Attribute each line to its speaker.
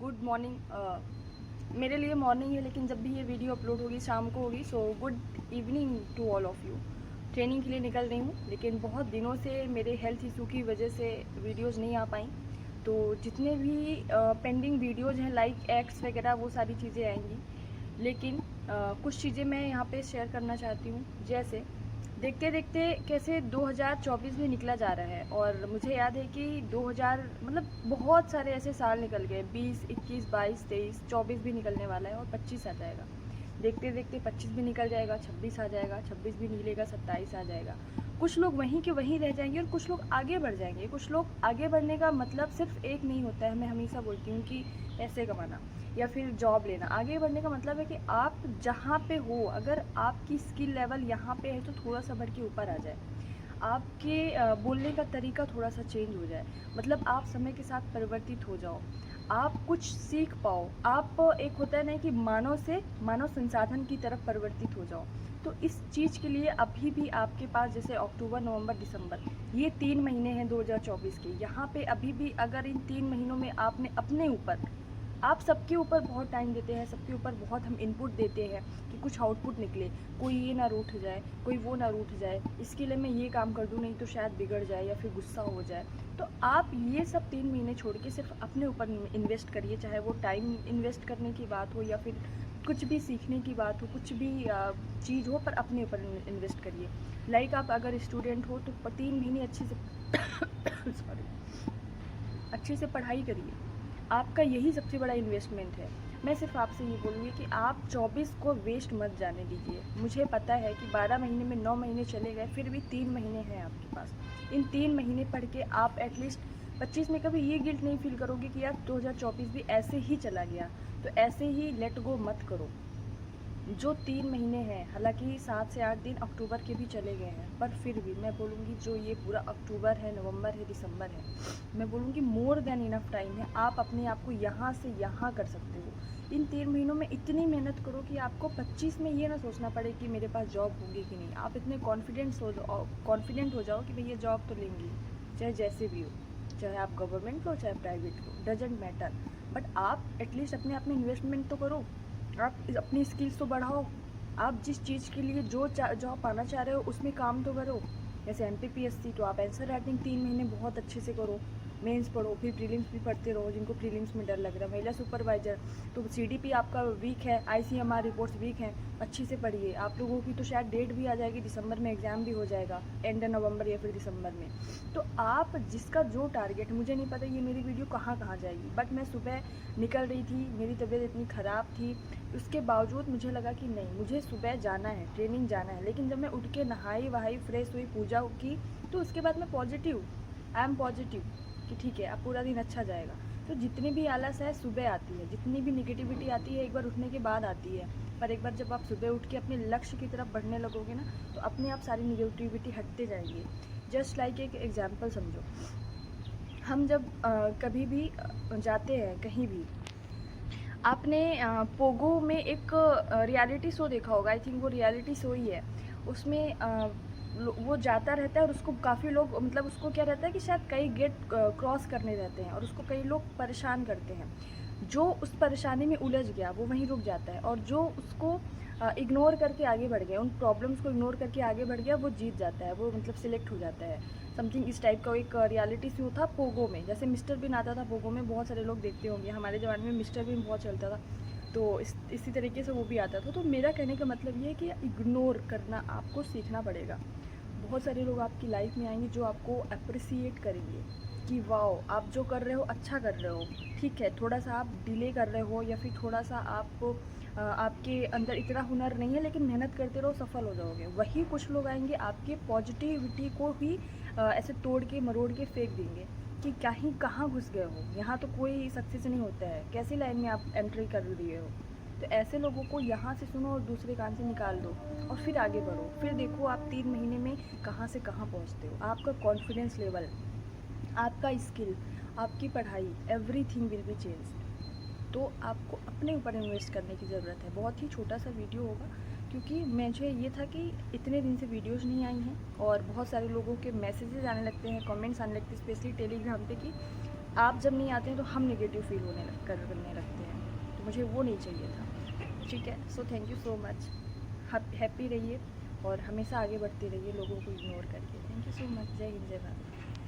Speaker 1: Good morning. मेरे लिए morning है, लेकिन जब भी ये वीडियो अपलोड होगी शाम को होगी। So good evening to all of you. Training के लिए निकल रही हूँ, लेकिन बहुत दिनों से मेरे हेल्थ इशू की वजह से वीडियोज़ नहीं आ पाई। तो जितने भी पेंडिंग वीडियोज़ हैं लाइक एक्स वगैरह वो सारी चीज़ें आएंगी। लेकिन कुछ चीज़ें मैं यहाँ पे शेयर करना चाहती हूँ। जैसे देखते देखते कैसे 2024 भी निकला जा रहा है, और मुझे याद है कि 2000 मतलब बहुत सारे ऐसे साल निकल गए। 20, 21, 22, 23, 24 भी निकलने वाला है और 25 आ जाएगा। देखते देखते 25 भी निकल जाएगा, 26 आ जाएगा, 26 भी निकलेगा, 27 आ जाएगा। कुछ लोग वहीं के वहीं रह जाएंगे और कुछ लोग आगे बढ़ जाएंगे। कुछ लोग आगे बढ़ने का मतलब सिर्फ एक नहीं होता है। मैं हमेशा बोलती हूँ कि पैसे कमाना या फिर जॉब लेना। आगे बढ़ने का मतलब है कि आप जहाँ पे हो, अगर आपकी स्किल लेवल यहाँ पे है तो थोड़ा सा बढ़ के ऊपर आ जाए। आपके बोलने का तरीका थोड़ा सा चेंज हो जाए। मतलब आप समय के साथ परिवर्तित हो जाओ, आप कुछ सीख पाओ। आप एक होता है ना कि मानव से मानव संसाधन की तरफ परिवर्तित हो जाओ। तो इस चीज़ के लिए अभी भी आपके पास जैसे अक्टूबर, नवंबर, दिसंबर, ये 3 महीने हैं 2024 के। यहाँ पे अभी भी अगर इन 3 महीनों में आपने अपने ऊपर, आप सबके ऊपर बहुत टाइम देते हैं, सबके ऊपर बहुत हम इनपुट देते हैं कि कुछ आउटपुट निकले। कोई ये ना रूठ जाए, कोई वो ना रूठ जाए, इसके लिए मैं ये काम कर दूँ नहीं तो शायद बिगड़ जाए या फिर गुस्सा हो जाए। तो आप ये सब 3 महीने छोड़ के सिर्फ अपने ऊपर इन्वेस्ट करिए। चाहे वो टाइम इन्वेस्ट करने की बात हो या फिर कुछ भी सीखने की बात हो, कुछ भी चीज़ हो, पर अपने ऊपर इन्वेस्ट करिए। लाइक आप अगर स्टूडेंट हो तो 3 महीने अच्छे से सॉरी अच्छे से पढ़ाई करिए। आपका यही सबसे बड़ा इन्वेस्टमेंट है। मैं सिर्फ आपसे ये बोलूँगी कि आप 24 को वेस्ट मत जाने दीजिए। मुझे पता है कि 12 महीने में 9 महीने चले गए, फिर भी 3 महीने हैं आपके पास। इन 3 महीने पढ़ के आप एटलीस्ट 25 में कभी ये गिल्ट नहीं फील करोगे कि यार 2024 भी ऐसे ही चला गया। तो ऐसे ही लेट गो मत करो। जो 3 महीने हैं, हालांकि 7 से 8 दिन अक्टूबर के भी चले गए हैं, पर फिर भी मैं बोलूँगी जो ये पूरा अक्टूबर है, नवंबर है, दिसंबर है, मैं बोलूँगी मोर देन इनफ टाइम है। आप अपने आप को यहाँ से यहाँ कर सकते हो। इन 3 महीनों में इतनी मेहनत करो कि आपको 25 में ये ना सोचना पड़े कि मेरे पास जॉब होगी कि नहीं। आप इतने कॉन्फिडेंट हो जाओ कि भैया जॉब तो लेंगी, चाहे जैसे भी हो, चाहे आप गवर्नमेंट हो चाहे प्राइवेट हो, डजेंट मैटर। बट आप एटलीस्ट अपने आप में इन्वेस्टमेंट तो करो। आप अपनी स्किल्स तो बढ़ाओ। आप जिस चीज़ के लिए जो जॉब पाना चाह रहे हो उसमें काम तो करो। जैसे MPPSC, तो आप आंसर राइटिंग 3 महीने बहुत अच्छे से करो। मेंस पढ़ो, फिर प्रीलिम्स भी पढ़ते रहो जिनको प्रीलिम्स में डर लग रहा है। महिला सुपरवाइजर, तो CDP आपका वीक है, ICMR रिपोर्ट्स वीक हैं, अच्छे से पढ़िए। आप लोगों की तो शायद डेट भी आ जाएगी, दिसंबर में एग्ज़ाम भी हो जाएगा, एंड नवंबर या फिर दिसंबर में। तो आप जिसका जो टारगेट, मुझे नहीं पता ये मेरी वीडियो कहाँ कहाँ जाएगी, बट मैं सुबह निकल रही थी, मेरी तबीयत इतनी ख़राब थी, उसके बावजूद मुझे लगा कि नहीं, मुझे सुबह जाना है, ट्रेनिंग जाना है। लेकिन जब मैं उठ के नहाई वहाई, फ्रेश हुई, पूजा की, तो उसके बाद मैं पॉजिटिव, आई एम पॉजिटिव कि ठीक है अब पूरा दिन अच्छा जाएगा। तो जितनी भी आलस है सुबह आती है, जितनी भी निगेटिविटी आती है एक बार उठने के बाद आती है। पर एक बार जब आप सुबह उठ के अपने लक्ष्य की तरफ बढ़ने लगोगे ना, तो अपने आप सारी निगेटिविटी हटते जाएंगी। जस्ट लाइक एक एग्जाम्पल समझो, हम जब कभी भी जाते हैं कहीं भी, आपने पोगो में एक रियलिटी शो देखा होगा, आई थिंक वो रियलिटी शो ही है। उसमें वो जाता रहता है और उसको काफ़ी लोग, मतलब उसको क्या रहता है कि शायद कई गेट क्रॉस करने रहते हैं और उसको कई लोग परेशान करते हैं। जो उस परेशानी में उलझ गया वो वहीं रुक जाता है, और जो उसको इग्नोर करके आगे बढ़ गया, उन प्रॉब्लम्स को इग्नोर करके आगे बढ़ गया, वो जीत जाता है, वो मतलब सिलेक्ट हो जाता है। समथिंग इस टाइप का एक रियलिटी शो था पोगो में। जैसे मिस्टर बीन आता था पोगो में, बहुत सारे लोग देखते होंगे, हमारे ज़माने में मिस्टर बीन बहुत चलता था। तो इसी तरीके से वो भी आता था। तो मेरा कहने का मतलब ये है कि इग्नोर करना आपको सीखना पड़ेगा। बहुत सारे लोग आपकी लाइफ में आएंगे जो आपको अप्रिसिएट करेंगे कि वाह आप जो कर रहे हो अच्छा कर रहे हो। ठीक है, थोड़ा सा आप डिले कर रहे हो या फिर थोड़ा सा आपको आपके अंदर इतना हुनर नहीं है, लेकिन मेहनत करते रहो, सफल हो जाओगे। वही कुछ लोग आएंगे आपके पॉजिटिविटी को ही ऐसे तोड़ के मरोड़ के फेंक देंगे कि क्या ही कहाँ घुस गए हो, यहाँ तो कोई सक्सेस नहीं होता है, कैसी लाइन में आप एंट्री कर रही हो। तो ऐसे लोगों को यहाँ से सुनो और दूसरे कान से निकाल दो और फिर आगे बढ़ो। फिर देखो आप 3 महीने में कहाँ से कहाँ पहुँचते हो। आपका कॉन्फिडेंस लेवल, आपका स्किल, आपकी पढ़ाई, एवरीथिंग विल बी चेंज। तो आपको अपने ऊपर इन्वेस्ट करने की ज़रूरत है। बहुत ही छोटा सा वीडियो होगा, क्योंकि मुझे ये था कि इतने दिन से वीडियोज़ नहीं आई हैं और बहुत सारे लोगों के मैसेजेस आने लगते हैं, कमेंट्स आने लगते हैं, स्पेशली टेलीग्राम पे कि आप जब नहीं आते हैं तो हम नेगेटिव फील करने लगते हैं, तो मुझे वो नहीं चाहिए था। ठीक है, so thank you so much. Happy रहिए और हमेशा आगे बढ़ते रहिए लोगों को इग्नोर करके। Thank you so much. जय हिंद, जय भारत।